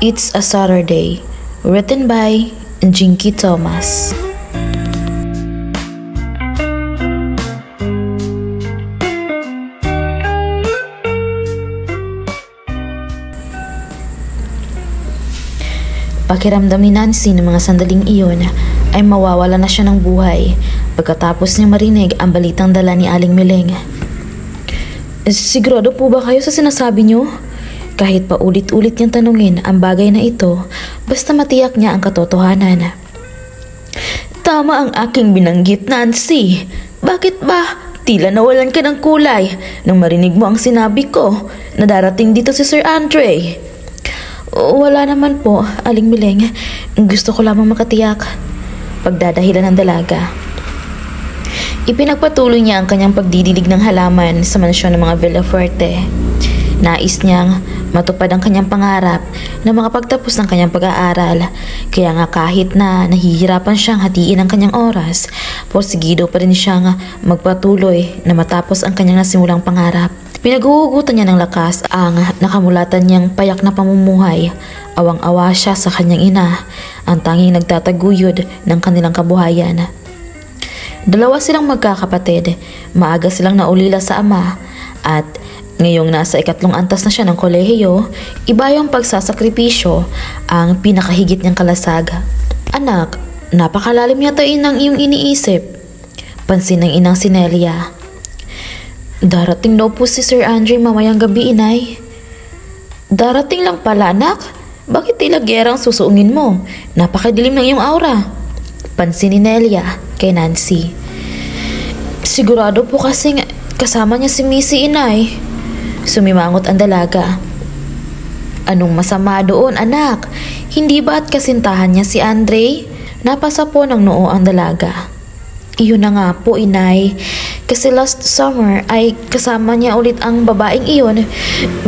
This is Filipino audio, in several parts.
It's a Saturday, written by Jinky Thomas. Pakiramdam ni Nancy ng mga sandaling iyon ay mawawala na siya ng buhay pagkatapos niya marinig ang balitang dala ni Aling Mileng. Sigurado po ba kayo sa sinasabi niyo? Kahit pa ulit-ulit niyang tanungin ang bagay na ito, basta matiyak niya ang katotohanan. Tama ang aking binanggit, Nancy. Bakit ba? Tila nawalan ka ng kulay nang marinig mo ang sinabi ko na darating dito si Sir Andre. Wala naman po, Aling Mileng. Gusto ko lamang makatiyak. Pagdadahilan ng dalaga. Ipinagpatuloy niya ang kanyang pagdidilig ng halaman sa mansyon ng mga Villafuerte. Nais niyang matupad ang kanyang pangarap na makapagtapos ng kanyang pag-aaral. Kaya nga kahit na nahihirapan siyang hatiin ang kanyang oras, porsigido pa rin siyang magpatuloy na matapos ang kanyang nasimulang pangarap. Pinaguhugutan niya ng lakas ang nakamulatan niyang payak na pamumuhay. Awang-awa siya sa kanyang ina, ang tanging nagtataguyod ng kanilang kabuhayan. Dalawa silang magkakapatid, maaga silang naulila sa ama at ngayong nasa ikatlong antas na siya ng kolehiyo, iba yung pagsasakripisyo ang pinakahigit niyang kalasag. Anak, napakalalim yata inang iyong iniisip. Pansin ng inang si Nelia. Darating daw po si Sir Andre mamayang gabi, inay. Darating lang pala, anak. Bakit tila gerang susuungin mo? Napakadilim ng iyong aura. Pansin ni Nelia kay Nancy. Sigurado po kasing kasama niya si Missy, inay. Sumimangot ang dalaga. Anong masama doon, anak? Hindi ba at kasintahan niya si Andre? Napasa po ng noo ang dalaga. Iyon na nga po, inay. Kasi last summer ay kasama niya ulit ang babaeng iyon.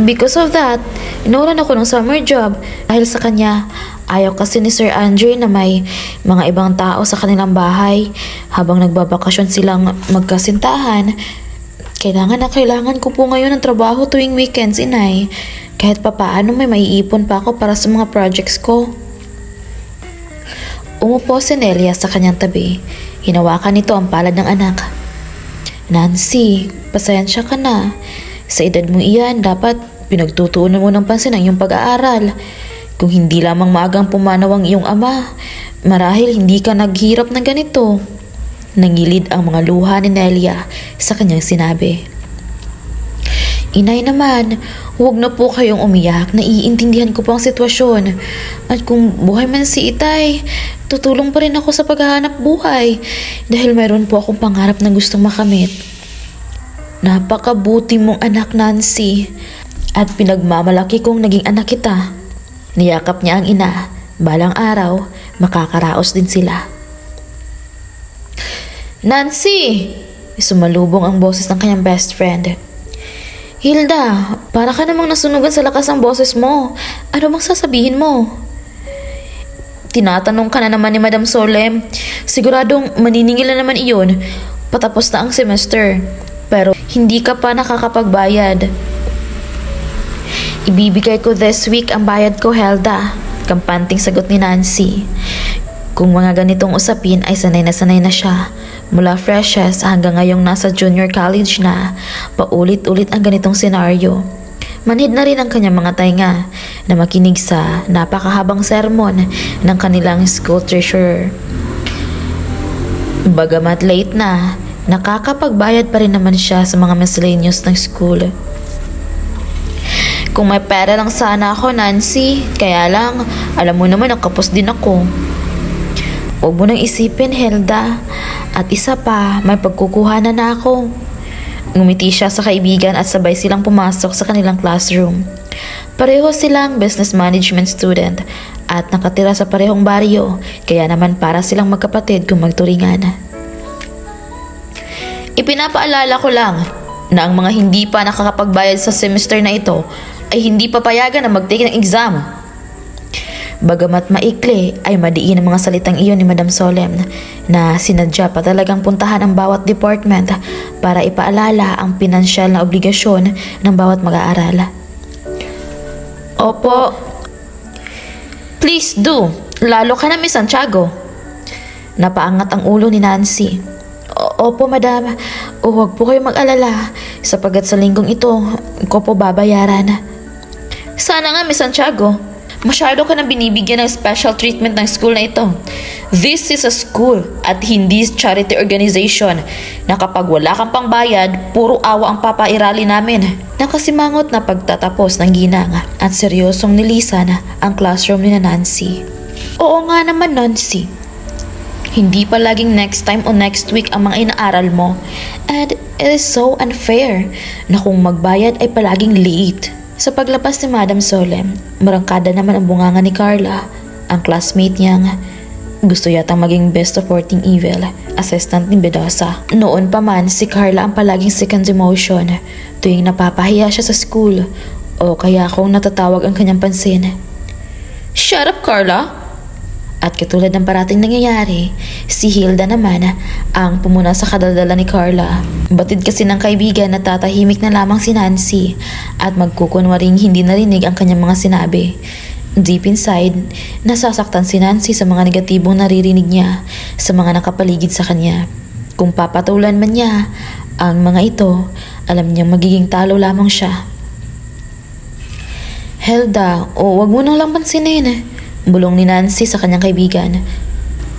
Because of that, nawalan ako ng summer job. Dahil sa kanya, ayaw kasi ni Sir Andre na may mga ibang tao sa kanilang bahay. Habang nagbabakasyon silang magkasintahan, kailangan ko po ngayon ng trabaho tuwing weekends, inay. Kahit papaano may maiipon pa ako para sa mga projects ko. Umupo si Nelia sa kanyang tabi. Hinawakan nito ang palad ng anak. Nancy, pasensya ka na. Sa edad mo iyan, dapat pinagtutuunan mo ng pansin ang iyong pag-aaral. Kung hindi lamang maagang pumanaw ang iyong ama, marahil hindi ka naghirap ng ganito. Nangilid ang mga luha ni Nelia sa kanyang sinabi. Inay naman, huwag na po kayong umiyak. Naiintindihan ko po ang sitwasyon. At kung buhay man si Itay, tutulong pa rin ako sa paghahanap buhay dahil mayroon po akong pangarap na gustong makamit. Napakabuti mong anak, Nancy, at pinagmamalaki kong naging anak kita. Niyakap niya ang ina. Balang araw, makakaraos din sila. Nancy! Sumalubong ang boses ng kanyang best friend. Hilda, para ka namang nasunugan sa lakas ng boses mo. Ano bang sasabihin mo? Tinatanong ka na naman ni Madam Solem. Siguradong maniningil na naman iyon. Patapos na ang semester. Pero hindi ka pa nakakapagbayad. Ibibigay ko this week ang bayad ko, Hilda. Kampanting sagot ni Nancy. Kung mga ganitong usapin ay sanay na siya. Mula freshes hanggang ngayong nasa junior college na, paulit-ulit ang ganitong senaryo. Manhid na rin ang kanyang mga tainga na makinig sa napakahabang sermon ng kanilang school treasurer. Bagamat late na, nakakapagbayad pa rin naman siya sa mga miscellaneous ng school. Kung may pera lang sana ako, Nancy, kaya lang, alam mo naman nakapos din ako. Huwag mo nang isipin, Hilda. At isa pa, may pagkukuhanan na ako. Ngumiti siya sa kaibigan at sabay silang pumasok sa kanilang classroom. Pareho silang business management student at nakatira sa parehong baryo, kaya naman para silang magkapatid kung magturingan. Ipinapaalala ko lang na ang mga hindi pa nakakapagbayad sa semester na ito ay hindi papayagan na mag-take ng exam. Bagamat maikli ay madiin ang mga salitang iyon ni Madam Solem na sinadya pa talagang puntahan ang bawat department para ipaalala ang pinansyal na obligasyon ng bawat mag-aaral. Opo. Please do. Lalo ka na, Miss Santiago. Napaangat ang ulo ni Nancy. Opo, madam. Huwag po kayo mag-alala. Sapagat sa linggong ito, ko po babayaran. Sana nga, Miss Santiago. Masyado ka na binibigyan ng special treatment ng school na ito. This is a school at hindi charity organization na kapag wala kang pangbayad, puro awa ang papairali namin. Nakasimangot na pagtatapos ng ginang at seryosong nilisan ang classroom ni Nancy. Oo nga naman, Nancy. Hindi pa laging next time o next week ang mga inaaral mo. And it is so unfair na kung magbayad ay palaging late. Sa paglabas ni Madam Solem, marangkada naman ang bunganga ni Carla, ang classmate niyang gusto yatang maging best supporting evil, assistant ni Bedosa. Noon pa man, si Carla ang palaging second emotion tuwing napapahiya siya sa school o kaya kung natatawag ang kanyang pansin. Shut up, Carla! At katulad ng parating nangyayari, si Hilda naman ang pumuna sa kadaldala ni Carla. Batid kasi ng kaibigan na tatahimik na lamang si Nancy at magkukunwaring hindi narinig ang kanyang mga sinabi. Deep inside, nasasaktan si Nancy sa mga negatibong naririnig niya sa mga nakapaligid sa kanya. Kung papatulan man niya ang mga ito, alam niyang magiging talo lamang siya. Hilda, wag mo nang lang pansinin. Bulong ni Nancy sa kanyang kaibigan.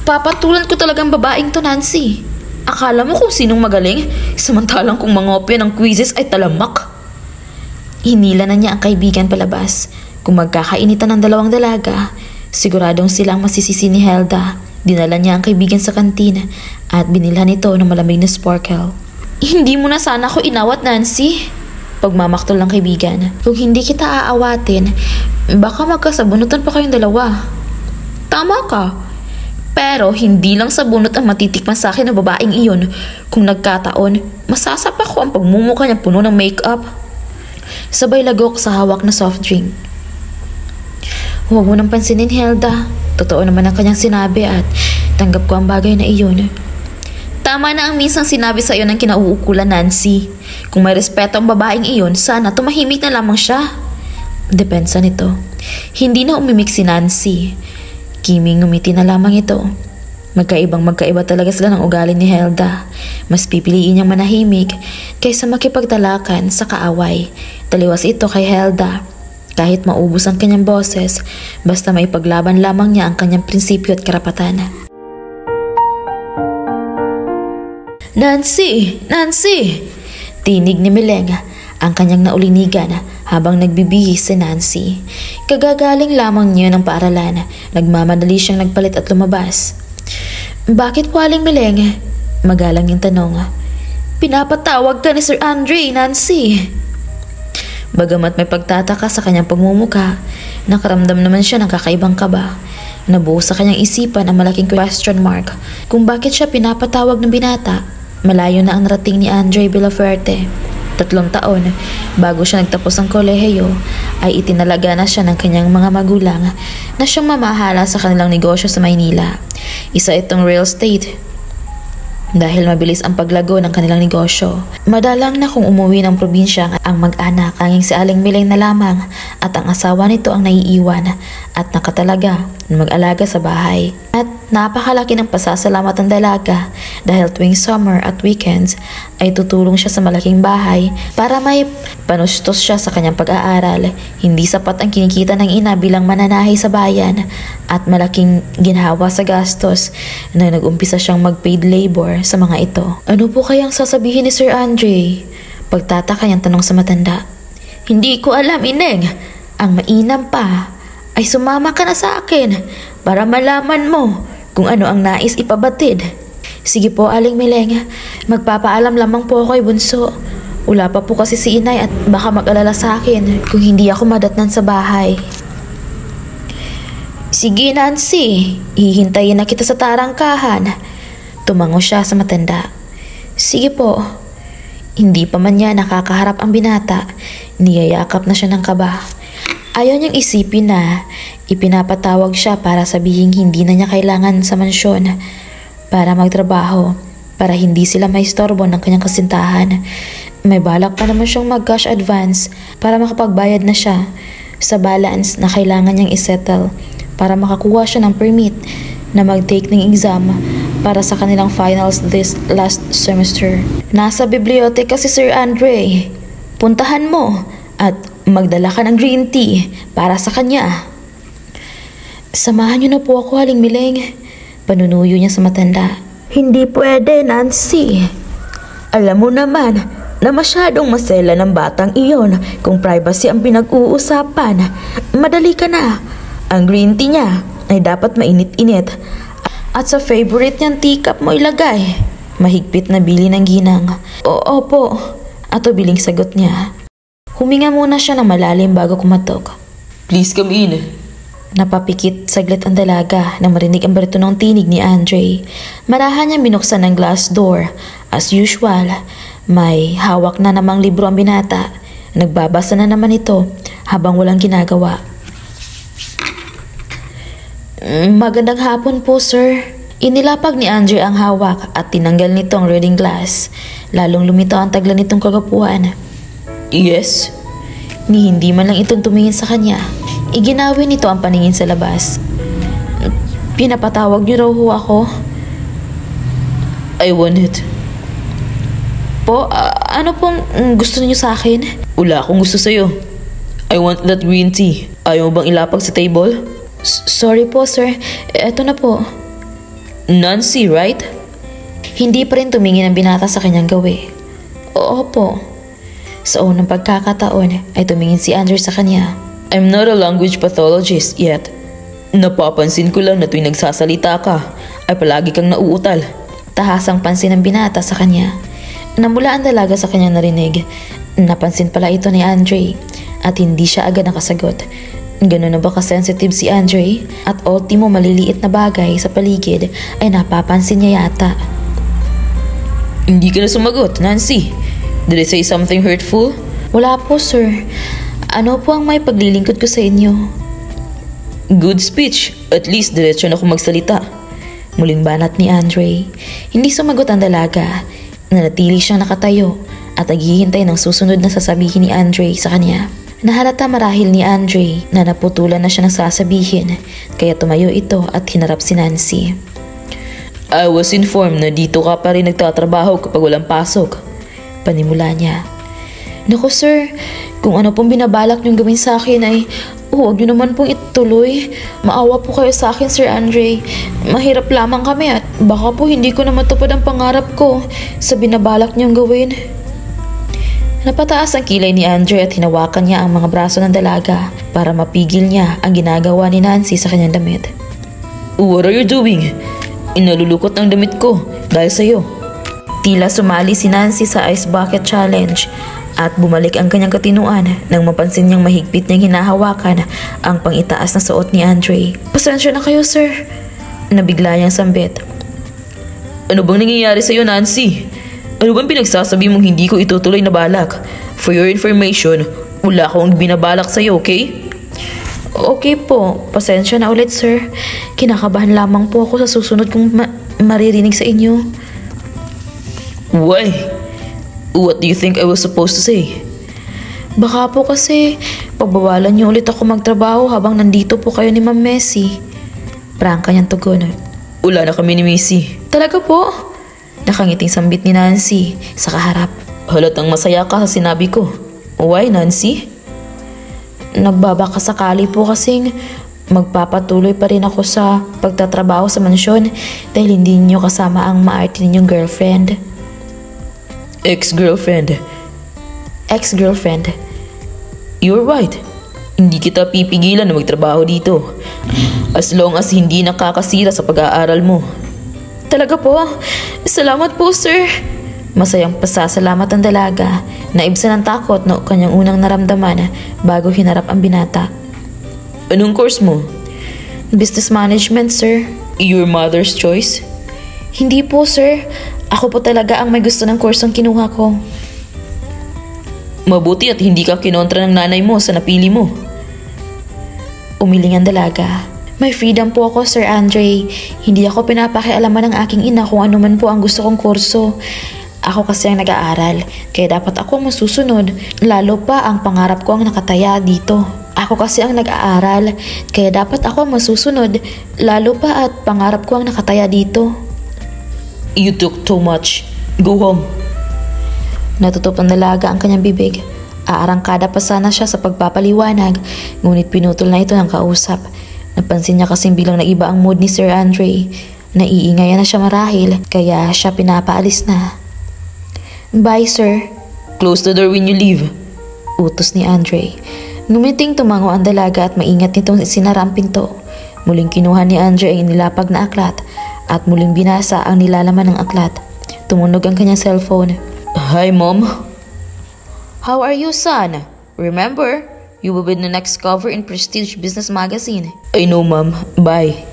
Papatulan ko talagang babaeng to, Nancy. Akala mo kung sinong magaling, samantalang kung mangopya ng quizzes ay talamak. Hinila na niya ang kaibigan palabas. Kung magkakainitan ng dalawang dalaga, siguradong silang masisisi ni Hilda. Dinala niya ang kaibigan sa kantin at binilhan ito ng malamig na sparkle. Hindi mo na sana ako inawat, Nancy. Pagmamaktol ng kaibigan. Kung hindi kita aawatin, baka magkasabunutan pa kayong dalawa. Tama ka. Pero hindi lang sabunot ang matitikman sa akin ng babaeng iyon. Kung nagkataon, masasapa ko ang pagmumukha niya puno ng makeup. Sabay lagok sa hawak na soft drink. Huwag mo nang pansinin, Hilda. Totoo naman ang kanyang sinabi at tanggap ko ang bagay na iyon. Tama na ang minsang sinabi sa iyo ng kinauukulan, Nancy. Kung may respeto ang babaeng iyon, sana tumahimik na lamang siya. Depensa nito. Hindi na umimik si Nancy. Kiming ngumiti na lamang ito. Magkaiba talaga sila ng ugali ni Hilda. Mas pipiliin niyang manahimik kaysa makipagtalakan sa kaaway. Taliwas ito kay Hilda. Kahit maubos ang kanyang boses, basta may paglaban lamang niya ang kanyang prinsipyo at karapatan. Nancy! Nancy! Tinig ni Mileng ang kanyang naulinigan habang nagbibihis si Nancy. Kagagaling lamang niya ng paaralan. Nagmamadali siyang nagpalit at lumabas. Bakit po, Aling Mileng? Magalang yung tanong. Pinapatawag ka ni Sir Andre, Nancy. Bagamat may pagtataka sa kanyang pagmumuka, nakaramdam naman siya ng kakaibang kaba. Nabuo sa kanyang isipan ang malaking question mark kung bakit siya pinapatawag ng binata. Malayo na ang narating ni Andre Villafuerte. 3 taon bago siya nagtapos ng kolehiyo ay itinalaga na siya ng kanyang mga magulang na siyang mamahala sa kanilang negosyo sa Maynila. Isa itong real estate. Dahil mabilis ang paglago ng kanilang negosyo, madalang na kung umuwi ng probinsya ang mag-anak, hanging si Aling Mileng na lamang at ang asawa nito ang naiiwan at nakatalaga na mag-alaga sa bahay. At napakalaki ng pasasalamat ng dalaga dahil tuwing summer at weekends ay tutulong siya sa malaking bahay para may panustos siya sa kanyang pag-aaral. Hindi sapat ang kinikita ng ina bilang mananahi sa bayan at malaking ginhawa sa gastos na nag-umpisa siyang mag-paid labor sa mga ito. Ano po kayang sasabihin ni Sir Andre? Pagtataka niyang tanong sa matanda. Hindi ko alam, Ineng. Ang mainam pa ay sumama ka na sa akin para malaman mo kung ano ang nais ipabatid. Sige po, Aling Mileng. Magpapaalam lamang po ako kay Bunso. Wala pa po kasi si Inay at baka mag-alala sa akin kung hindi ako madatnan sa bahay. Sige, Nancy. Hihintayin na kita sa tarangkahan. Tumango siya sa matanda. Sige po. Hindi pa man niya nakakaharap ang binata. Niyayakap na siya ng kaba. Ayaw niyang isipin na ipinapatawag siya para sabihin hindi na niya kailangan sa mansyon para magtrabaho, para hindi sila maistorbo ng kanyang kasintahan. May balak pa naman siyang mag-cash advance para makapagbayad na siya sa balance na kailangan niyang isettle para makakuha siya ng permit na mag-take ng exam para sa kanilang finals this last semester. Nasa biblioteka si Sir Andre. Puntahan mo at magdala ka ng green tea para sa kanya. Samahan niyo na po ako, Aling Mileng. Panunuyo niya sa matanda. Hindi pwede, Nancy. Alam mo naman na masyadong masela ng batang iyon kung privacy ang pinag-uusapan. Madali ka na. Ang green tea niya ay dapat mainit-init at sa favorite niyang teacup mo ilagay. Mahigpit na bili ng ginang. Opo. Ato biling sagot niya. Huminga muna siya ng malalim bago kumatok. Please come in. Napapikit saglit ang dalaga na marinig ang baritonong tinig ni Andre. Marahan niya binuksan ang glass door. As usual, may hawak na namang libro ang binata. Nagbabasa na naman ito habang walang ginagawa. Magandang hapon po, sir. Inilapag ni Andre ang hawak at tinanggal nito ang reading glass. Lalong lumitaw ang tagla nitong kagapuan. Yes? Ni hindi man lang itong tumingin sa kanya. Iginawi nito ang paningin sa labas. Pinapatawag niyo raw ho ako. I want it. Po, ano pong gusto niyo sa akin? Wala akong gusto sa'yo. I want that green tea. Ayaw mo bang ilapag sa table? Sorry po, sir. Eto na po. Nancy, right? Hindi pa rin tumingin ang binata sa kanyang gawi. Oo po. Sa unang pagkakataon ay tumingin si Andre sa kanya. I'm not a language pathologist yet. Napapansin ko lang na tuwing nagsasalita ka, ay palagi kang nauutal. Tahasang pansin ng binata sa kanya. Namula ang dalaga sa kanyang narinig. Napansin pala ito ni Andre at hindi siya agad nakasagot. Ganun na ba ka-sensitive si Andre? At ultimo maliliit na bagay sa paligid ay napapansin niya yata. Hindi ka na sumagot, Nancy. Did I say something hurtful? Wala po, sir. Ano po ang may paglilingkod ko sa inyo? Good speech. At least diretso na akong magsalita. Muling banat ni Andre. Hindi sumagot ang dalaga. Nanatili siyang nakatayo at naghihintay ng susunod na sasabihin ni Andre sa kanya. Nahalata marahil ni Andre na naputulan na siya ng sasabihin, kaya tumayo ito at hinarap si Nancy. I was informed na dito ka pa rin nagtatrabaho kapag walang pasok. Panimula niya. Naku sir, kung ano pong binabalak niyong gawin sa akin ay huwag niyo naman pong ituloy. Maawa po kayo sa akin, Sir Andre. Mahirap lamang kami at baka po hindi ko na matupad ang pangarap ko sa binabalak niyong gawin. Napataas ang kilay ni Andre at hinawakan niya ang mga braso ng dalaga para mapigil niya ang ginagawa ni Nancy sa kanyang damit. What are you doing? Inalulukot ang damit ko dahil sa'yo. Tila sumali si Nancy sa Ice Bucket Challenge at bumalik ang kanyang katinuan nang mapansin niyang mahigpit niyang hinahawakan ang pangitaas na suot ni Andre. Pasensya na kayo, sir. Nabigla niyang sambit. Ano bang nangyayari sa'yo, Nancy? Ano bang pinagsasabi mong hindi ko itutuloy na balak? For your information, wala akong binabalak sa'yo, okay? Okay po. Pasensya na ulit, sir. Kinakabahan lamang po ako sa susunod kong maririnig sa inyo. Why? What do you think I was supposed to say? Baka po kasi pagbawalan niyo ulit ako magtrabaho habang nandito po kayo ni Ma'am Messi. Prangka niyang tugon. Wala na kami ni Messi. Talaga po? Nakangiting sambit ni Nancy sa kaharap. Halatang masaya ka sa sinabi ko. Why, Nancy? Nagbabaka sakali po kasing magpapatuloy pa rin ako sa pagtatrabaho sa mansyon dahil hindi niyo kasama ang maarte ninyong girlfriend. Ex-girlfriend. Ex-girlfriend. You're right. Hindi kita pipigilan na magtrabaho dito. As long as hindi nakakasira sa pag-aaral mo. Talaga po? Salamat po, sir. Masayang pasasalamat ang dalaga. Naibsan ng takot na kanyang unang naramdaman bago hinarap ang binata. Anong course mo? Business management, sir. Your mother's choice? Hindi po, sir. Ako po talaga ang may gusto ng kursong kinuha ko. Mabuti at hindi ka kinontra ng nanay mo sa napili mo. Umiling ang dalaga. May freedom po ako, Sir Andre. Hindi ako pinapakialaman ng aking ina kung ano man po ang gusto kong kurso. Ako kasi ang nag-aaral, kaya dapat ako masusunod. Lalo pa ang pangarap ko ang nakataya dito. Ako kasi ang nag-aaral, kaya dapat ako ang masusunod, lalo pa at pangarap ko ang nakataya dito. You took too much. Go home. Natutup ng dalaga ang kanyang bibig. Aarangkada pa sana siya sa pagpapaliwanag, ngunit pinutol na ito ng kausap. Napansin niya kasing bilang naiba ang mood ni Sir Andre. Naiingayan na siya marahil, kaya siya pinapaalis na. Bye, sir. Close the door when you leave. Utos ni Andre. Ngumiting tumango ang dalaga at maingat nitong sinara ang pinto. Muling kinuha ni Andre ang nilapag na aklat at muling binasa ang nilalaman ng aklat. Tumunog ang kanyang cellphone. Hi, Mom. How are you, son? Remember, you will be the next cover in Prestige Business Magazine. I know, Mom. Bye.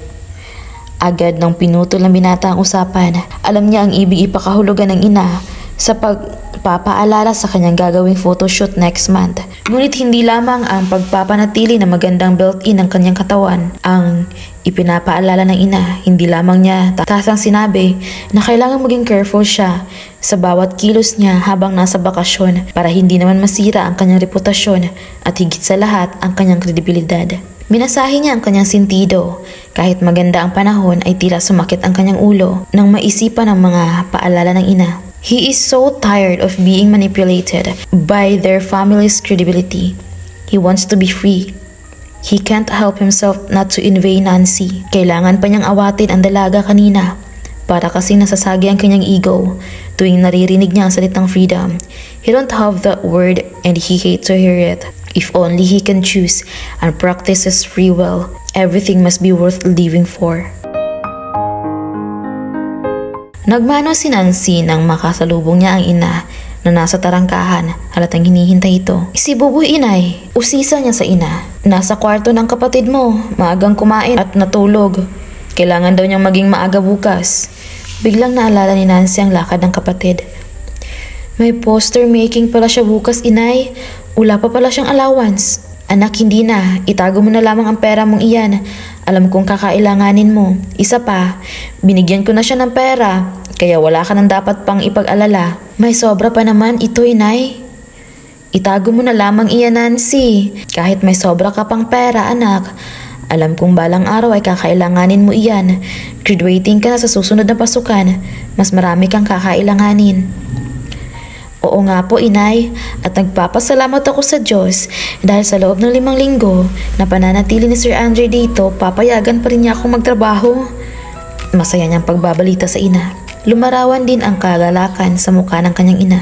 Agad nang pinutol ng binata ang usapan. Alam niya ang ibig ipakahulugan ng ina sa pagpapaalala sa kanyang gagawing photoshoot next month. Ngunit hindi lamang ang pagpapanatili na magandang built-in ng kanyang katawan ang ipinapaalala ng ina. Hindi lamang niya tasang sinabi na kailangan maging careful siya sa bawat kilos niya habang nasa bakasyon para hindi naman masira ang kanyang reputasyon at higit sa lahat ang kanyang kredibilidad. Minasahe niya ang kanyang sentido. Kahit maganda ang panahon ay tila sumakit ang kanyang ulo nang maisipan ang mga paalala ng ina. He is so tired of being manipulated by their family's credibility. He wants to be free. He can't help himself not to invade Nancy. Kailangan pa niyang awatin ang dalaga kanina para kasi nasasagi ang kanyang ego tuwing naririnig niya ang salitang freedom. He don't have that word and he hates to hear it. If only he can choose and practice his free will, everything must be worth living for. Nagmano si Nancy nang makasalubong niya ang ina na nasa tarangkahan, halatang hinihintay ito. Si Buboy, inay. Usisa niya sa ina. Nasa kwarto ng kapatid mo, maagang kumain at natulog. Kailangan daw niyang maging maaga bukas. Biglang naalala ni Nancy ang lakad ng kapatid. May poster making pala siya bukas, inay. Wala pa pala siyang allowance. Anak, hindi na. Itago mo na lamang ang pera mong iyan. Alam kong kakailanganin mo. Isa pa, binigyan ko na siya ng pera, kaya wala ka nang dapat pang ipag-alala. May sobra pa naman ito, inay. Itago mo na lamang iyan, Nancy. Kahit may sobra ka pang pera, anak. Alam kong balang araw ay kakailanganin mo iyan. Graduating ka na sa susunod na pasukan. Mas marami kang kakailanganin. Oo nga po, inay, at nagpapasalamat ako sa Diyos dahil sa loob ng 5 linggo na pananatili ni Sir Andre dito, papayagan pa rin niya akong magtrabaho. Masaya niyang pagbabalita sa ina. Lumarawan din ang kagalakan sa mukha ng kanyang ina.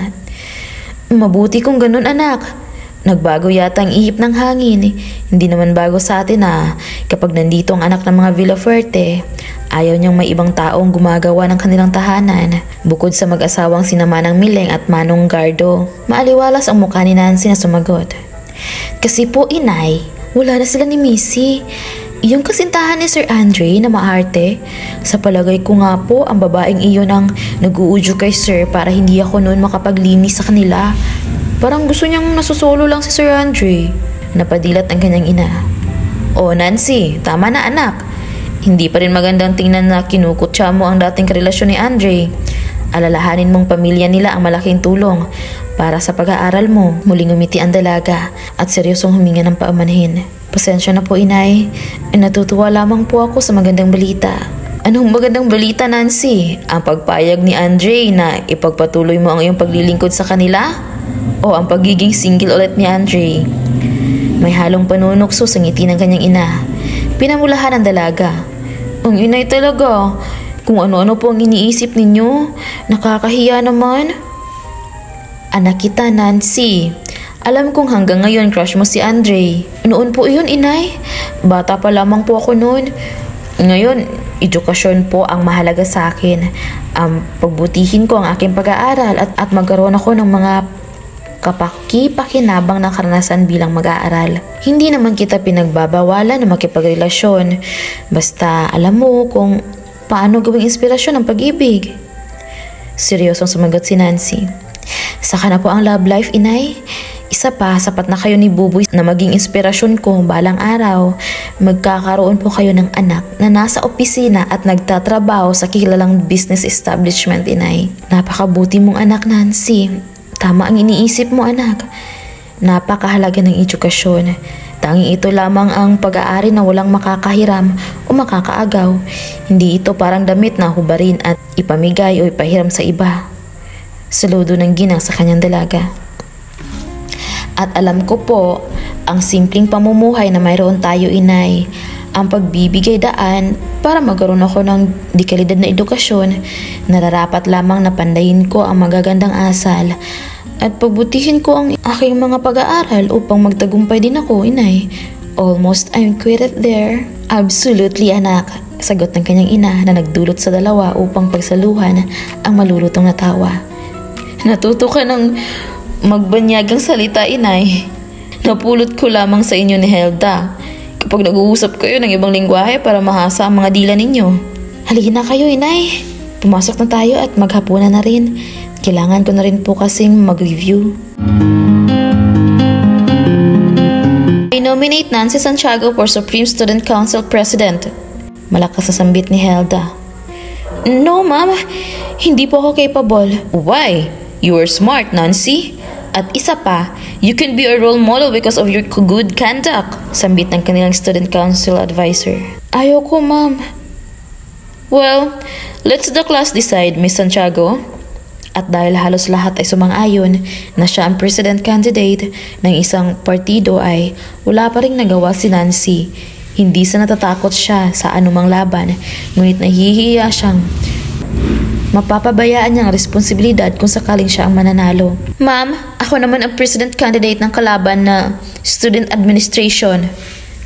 Mabuti kung ganun, anak. Nagbago yata ang ihip ng hangin. Hindi naman bago sa atin na kapag nandito ang anak ng mga Villafuerte, ayaw niyang may ibang taong gumagawa ng kanilang tahanan bukod sa mag-asawang sina Manang Mileng at Manong Gardo. Maaliwalas ang mukha ni Nancy na sumagot. Kasi po, inay, wala na sila ni Missy. Yung kasintahan ni Sir Andre na maarte. Sa palagay ko nga po, ang babaeng iyon ang nag-uudyo kay Sir para hindi ako noon makapaglinis sa kanila. Parang gusto niyang nasusolo lang si Sir Andre. Napadilat ang kanyang ina. Oh, Nancy, tama na, anak. Hindi pa rin magandang tingnan na kinukutsa mo ang dating karelasyon ni Andre. Alalahanin mong pamilya nila ang malaking tulong para sa pag-aaral mo. Muling umiti ang dalaga at seryosong huminga ng paumanhin. Pasensya na po, inay. Natutuwa lamang po ako sa magandang balita. Anong magandang balita, Nancy? Ang pagpayag ni Andre na ipagpatuloy mo ang iyong paglilingkod sa kanila? O ang pagiging single ulit ni Andre? May halong panunukso sa ngiti ng kanyang ina. Pinamulahan ang dalaga. Ang inay talaga. Kung ano-ano po ang iniisip ninyo. Nakakahiya naman. Anak kita, Nancy. Alam kong hanggang ngayon crush mo si Andre. Noon po iyon, inay. Bata pa lamang po ako noon. Ngayon, edukasyon po ang mahalaga sa akin. Pagbutihin ko ang aking pag-aaral at magkaroon ako ng mga kapaki-pakinabang na karanasan bilang mag-aaral. Hindi naman kita pinagbabawalan na makipagrelasyon. Basta alam mo kung paano gawing inspirasyon ng pag-ibig. Seryosong sumagot si Nancy. Saka na po ang love life, inay. Isa pa, sapat na kayo ni Buboy na maging inspirasyon ko balang araw. Magkakaroon po kayo ng anak na nasa opisina at nagtatrabaho sa kilalang business establishment, inay. Napakabuti mong anak, Nancy. Tama ang iniisip mo, anak. Napakahalaga ng edukasyon. Tanging ito lamang ang pag-aari na walang makakahiram o makakaagaw. Hindi ito parang damit na hubarin at ipamigay o ipahiram sa iba. Saludo ng ginang sa kanyang dalaga. At alam ko po, ang simpleng pamumuhay na mayroon tayo, inay, ang pagbibigay daan para magkaroon ako ng dekalidad na edukasyon, nararapat lamang na pandayin ko ang magagandang asal at pagbutihin ko ang aking mga pag-aaral upang magtagumpay din ako, inay. Almost I'm quitted there. Absolutely, anak, sagot ng kanyang ina na nagdulot sa dalawa upang pagsaluhan ang malulutong na tawa. Natuto ka ng magbanyagang salita, inay. Napulot ko lamang sa inyo ni Helda kapag nag-uusap kayo ng ibang lingwahe para mahasa ang mga dila ninyo. Halina kayo, inay. Pumasok na tayo at maghapunan na rin. Kailangan ko na rin po kasing mag-review. I nominate Nancy Santiago for Supreme Student Council President. Malakas na sambit ni Helda. No, ma'am. Hindi po ako capable. Why? You are smart, Nancy. At isa pa, you can be a role model because of your good conduct. Sambit ng kanilang Student Council advisor. Ayoko, ma'am. Well, let's the class decide, Miss Santiago. At dahil halos lahat ay sumang-ayon na siya ang president candidate ng isang partido ay wala pa rin nagawa si Nancy. Hindi sa natatakot siya sa anumang laban, ngunit nahihiya siyang mapapabayaan niyang responsibilidad kung sakaling siya ang mananalo. Ma'am, ako naman ang president candidate ng kalaban na student administration.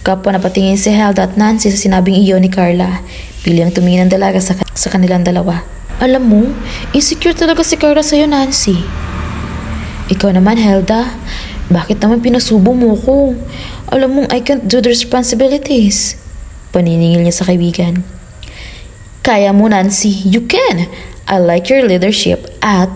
Kapwa napatingin si Helda at Nancy sa sinabing iyon ni Carla. Bilang tumingin ang dalaga sa kanilang dalawa. Alam mo, insecure talaga si Carla sa'yo, Nancy. Ikaw naman, Helda. Bakit naman pinasubo mo ko? Alam mong I can't do the responsibilities. Paniningil niya sa kaibigan. Kaya mo, Nancy. You can. I like your leadership at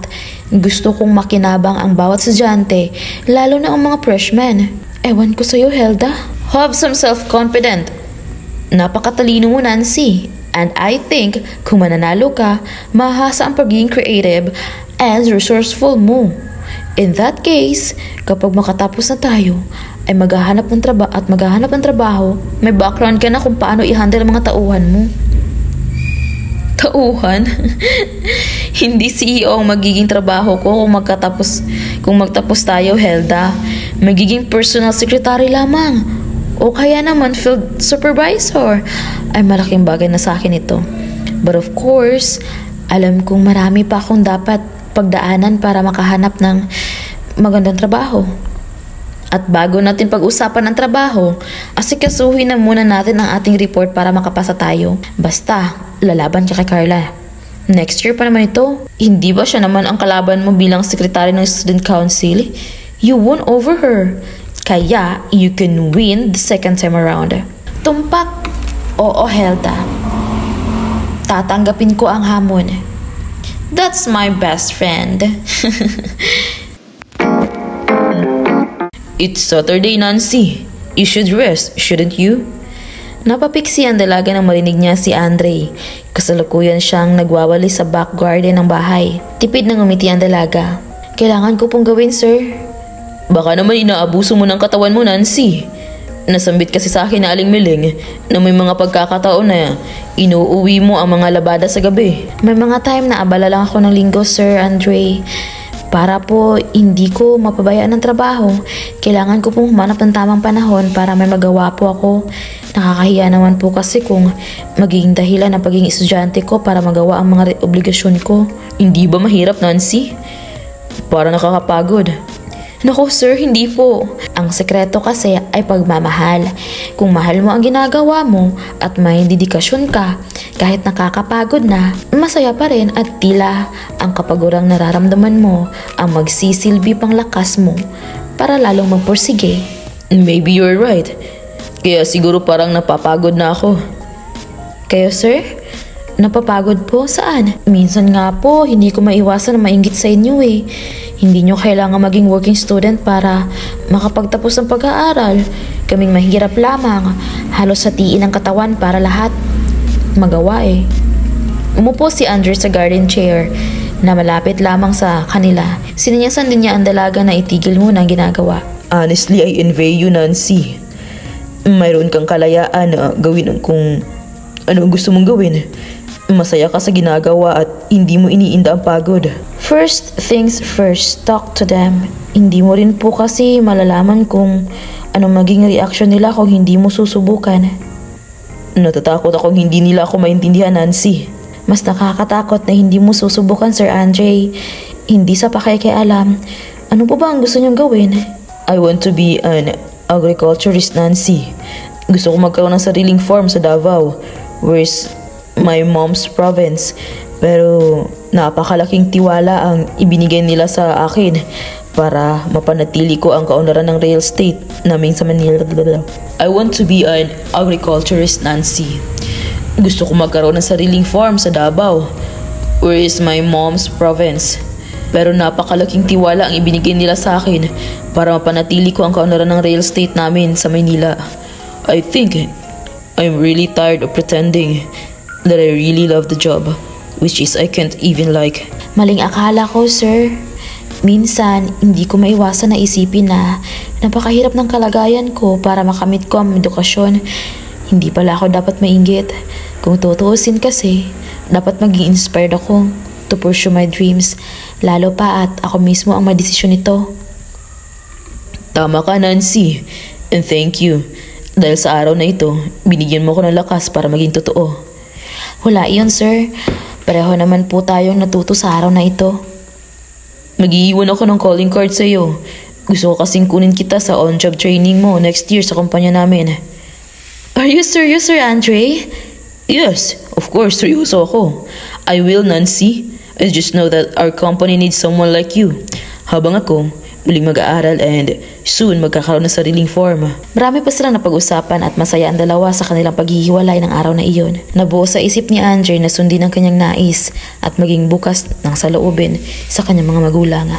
gusto kong makinabang ang bawat estudyante, lalo na ang mga freshmen. Ewan ko sa'yo, Helda. Have some self-confidence. Napakatalino mo, Nancy. And I think kung mananalo ka, mahasa ang pagiging creative and resourceful mo. In that case, kapag makatapos na tayo, ay maghahanap ng trabaho, may background ka na kung paano i-handle ang mga tauhan mo. Tauhan? Hindi CEO ang magiging trabaho ko kung magtapos tayo, Helda. Magiging personal secretary lamang. O kaya naman field supervisor. Ay malaking bagay na sa akin ito. But of course, alam kong marami pa akong dapat pagdaanan para makahanap ng magandang trabaho. At bago natin pag-usapan ang trabaho, asikasuhin na muna natin ang ating report para makapasa tayo. Basta, lalaban ka kay Carla. Next year pa naman ito. Hindi ba siya naman ang kalaban mo bilang sekretary ng student council? You won over her. Kaya, you can win the second time around. Tumpak. Oo, Helda. Tatanggapin ko ang hamon. That's my best friend. It's Saturday, Nancy. You should rest, shouldn't you? Napapiksi ang dalaga nang marinig niya si Andre. Kasalukuyan siyang nagwawali sa back garden ng bahay. Tipid na ngumiti ang dalaga. Kailangan ko pong gawin, sir. Baka naman inaabuso mo ng katawan mo, Nancy. Nasambit kasi sa akin na Aling Miling na may mga pagkakataon na inuuwi mo ang mga labada sa gabi. May mga time na abala lang ako ng linggo, Sir Andre. Para po hindi ko mapabayaan ng trabaho, kailangan ko pong humanap ng tamang panahon para may magawa po ako. Nakakahiya naman po kasi kung magiging dahilan ng pagiging estudyante ko para magawa ang mga obligasyon ko. Hindi ba mahirap, Nancy? Para nakakapagod. Naku sir, hindi po. Ang sekreto kasi ay pagmamahal. Kung mahal mo ang ginagawa mo at may dedikasyon ka, kahit nakakapagod na, masaya pa rin at tila ang kapagurang nararamdaman mo ang magsisilbi pang lakas mo para lalong magpursige. Maybe you're right. Kaya siguro parang napapagod na ako. Kayo sir? Napapagod po? Saan? Minsan nga po, hindi ko maiwasan na mainggit sa inyo eh. Hindi nyo kailangan maging working student para makapagtapos ng pag-aaral. Kaming mahirap lamang, halos hatiin ang katawan para lahat magawa eh. Umupo si Andrew sa garden chair na malapit lamang sa kanila. Sininyasan din niya ang dalaga na itigil muna ang ginagawa. Honestly, I envy you, Nancy. mayroon kang kalayaan na gawin kung ano ang gusto mong gawin. Masaya ka sa ginagawa at hindi mo iniinda ang pagod. First things first, talk to them. Hindi mo rin po kasi malalaman kung ano maging reaction nila kung hindi mo susubukan. Natatakot akong hindi nila ako maintindihan, Nancy. Mas nakakatakot na hindi mo susubukan, Sir Andre. Hindi sa pakikialam. Ano po ba ang gusto niyong gawin? I want to be an agriculturist, Nancy. Gusto ko magkaroon ng sariling farm sa Davao, where's my mom's province. Pero napakalaking tiwala ang ibinigay nila sa akin para mapanatili ko ang kaunlaran ng real estate namin sa Manila. I want to be an agriculturist, Nancy. Gusto ko magkaroon ng sariling farm sa Davao, where's my mom's province. Pero napakalaking tiwala ang ibinigay nila sa akin para mapanatili ko ang kaunlaran ng real estate namin sa Maynila. I think I'm really tired of pretending that I really love the job, which is I can't even like. Maling akala ko, sir. Minsan, hindi ko maiwasan na isipin na napakahirap ng kalagayan ko para makamit ko ang edukasyon. Hindi pala ako dapat mainggit. Kung tutuusin kasi, dapat maging inspired ako to pursue my dreams, lalo pa at ako mismo ang madesisyon nito. Tama ka, Nancy. And thank you. Dahil sa araw na ito, binigyan mo ko ng lakas para maging totoo. Wala iyon, sir. Pareho naman po tayong natuto sa araw na ito. Mag-iiwan ako ng calling card sa iyo. Gusto ko kasing kunin kita sa on-job training mo next year sa kumpanya namin. Are you serious, Sir Andre? Yes, of course, seryoso ako. I will, Nancy. I just know that our company needs someone like you. Habang ako, muling mag-aaral and soon magkakaroon ng sariling farm. Marami pa silang napag-usapan at masaya ang dalawa sa kanilang paghihiwalay ng araw na iyon. Nabuo sa isip ni Andre na sundin ang kanyang nais at maging bukas ng saloobin sa kanyang mga magulang.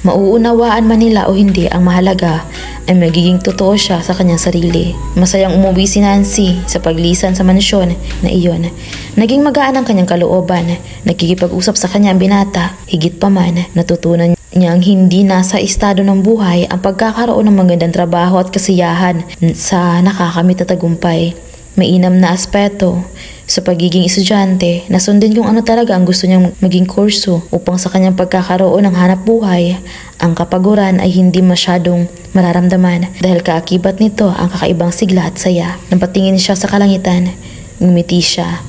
Mauunawaan man nila o hindi, ang mahalaga ay magiging totoo siya sa kanyang sarili. Masayang umuwi si Nancy sa paglisan sa mansyon na iyon. Naging magaan ang kanyang kalooban. Nagkikipag-usap sa kanya ang binata. Higit pa man, natutunan niyang hindi nasa estado ng buhay ang pagkakaroon ng magandang trabaho at kasiyahan sa nakakamit na tagumpay. Mainam na aspeto sa pagiging estudyante na sundin kung ano talaga ang gusto niyang maging kurso upang sa kanyang pagkakaroon ng hanap buhay, ang kapaguran ay hindi masyadong mararamdaman dahil kaakibat nito ang kakaibang sigla at saya. Nang patingin siya sa kalangitan, ngumiti siya.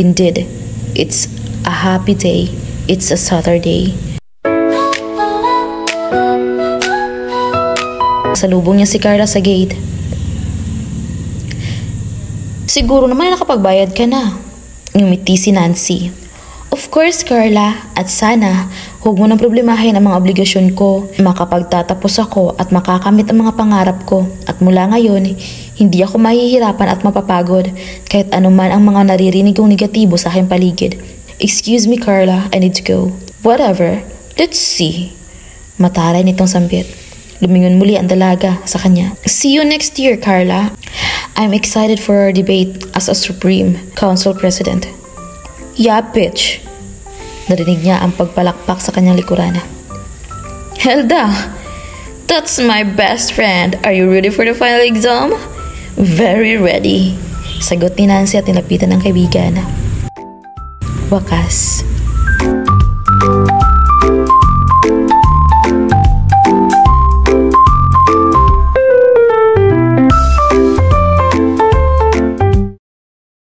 Indeed, it's a happy day. It's a Saturday. Salubong niya si Carla sa gate. Siguro naman nakapagbayad ka na. Ngumiti si Nancy. Of course, Carla. At sana, huwag mo nang problemahin ang mga obligasyon ko. Makapagtatapos ako at makakamit ang mga pangarap ko. At mula ngayon, hindi ako mahihirapan at mapapagod kahit anuman ang mga naririnig kong negatibo sa aking paligid. Excuse me, Carla. I need to go. Whatever. Let's see. Mataray nitong sambit. Lumingon muli ang dalaga sa kanya. See you next year, Carla. I'm excited for our debate as a Supreme Council President. Yeah, bitch. Narinig niya ang pagpalakpak sa kanyang likuran. Helda, that's my best friend. Are you ready for the final exam? Very ready. Sagot ni Nancy at nilapitan ng kaibigan. Wakas.